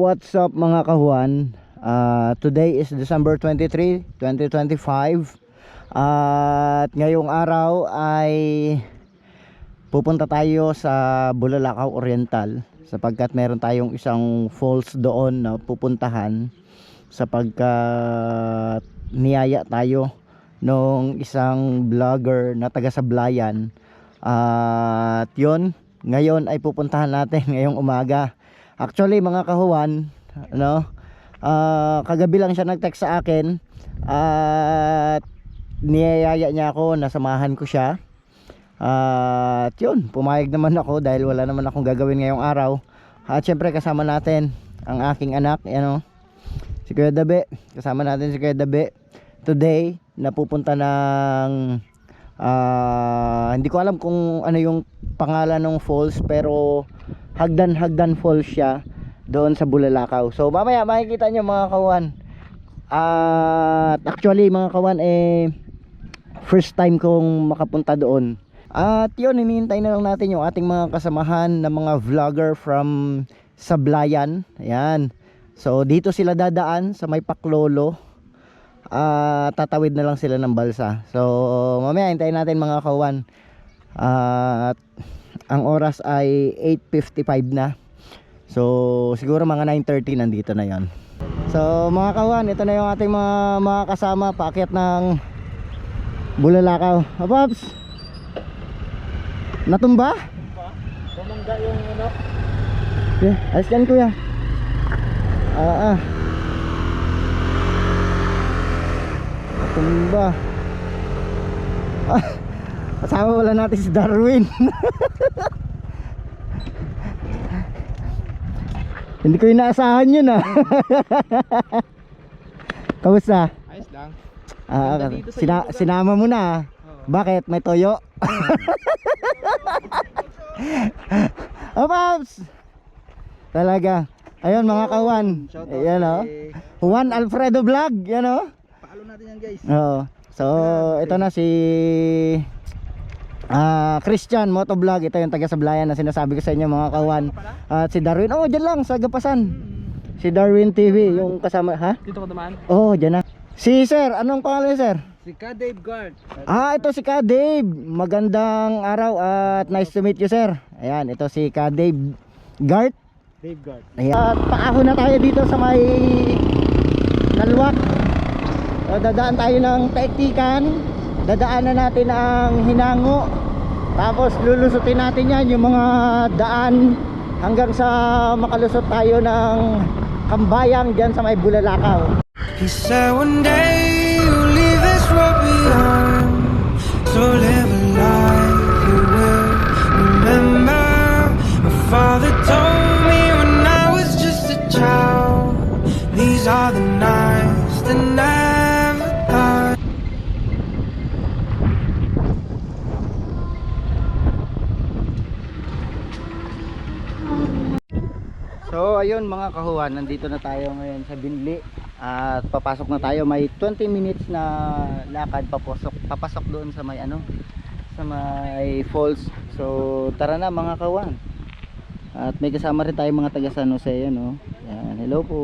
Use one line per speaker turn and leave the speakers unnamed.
what's up mga kahuan? Today is December 23, 2025. At ngayong araw ay pupunta tayo sa Bulalakaw Oriental sapagkat meron tayong isang falls doon na pupuntahan sapagkat niyaya tayo nung isang vlogger na taga Sablayan. At yun, ngayon ay pupuntahan natin ngayong umaga. Actually mga kahuan, kagabi lang siya nag-text sa akin at niyayaya niya ako na samahan ko siya. At yun, pumayag naman ako dahil wala naman akong gagawin ngayong araw. At syempre kasama natin ang aking anak, si Kuya Dabe. Kasama natin si Kuya Dabe today na pupunta ng hindi ko alam kung ano yung pangalan ng falls, pero Hagdan Falls siya doon sa Bulalakaw. So mamaya makikita nyo mga kawan. At actually mga kawan, first time kong makapunta doon. At yun, hinihintay na lang natin yung ating mga kasamahan na mga vlogger from Sablayan. Ayan. So dito sila dadaan sa may Paklolo. Tatawid na lang sila ng balsa. So mamaya hintayin natin mga kawan. At ang oras ay 8:55 na. So siguro mga 9:30 nandito na yon. So mga kawan, ito na yung ating mga kasama paakyat ng Bulalakaw. Paps, natumba? Tumangga yung ano. Yeah, ayos yan kuya. Natumba. Kasama wala natin si Darwin. Hindi ko inaasahan yun Kamusta?
Ayos lang.
Sinama mo na. Bakit? May toyo? Paps! Talaga. Ayun mga kawan. Ayan Juan Alfredo Vlog. Yan
Pakalo natin yan guys.
Oo. So ito na si Christian Motovlog. Ito yung taga Sablayan na sinasabi ko sa inyo mga kawan. At si Darwin, dyan lang sa Gapasan. Si Darwin TV yung kasama.
Dito ko naman.
Dyan na. Si sir, anong pangalan sir?
Si Ka Dave Guard.
Ito si Ka Dave. Magandang araw at nice to meet you sir. Ayan, ito si Ka Dave Guard.
Dave Guard.
Ayan. At paahon na tayo dito sa may Nalwak. Dadaan tayo ng Taiktikan. Dadaanan natin ang Hinango. Tapos lulusutin natin yan yung mga daan hanggang sa makalusot tayo ng Kambayang dyan sa may Bulalakaw.
He said one day you'll leave this world behind, so live a life you will remember. My father told me when I was just a child, these are the nights that never die.
So ayun mga kahuan, nandito na tayo ngayon sa Binli. At papasok na tayo, may 20 minutes na lakad papasok doon sa may sa may falls. So tara na mga kawan. At may kasama rin tayo mga taga San Jose, Yan, hello po.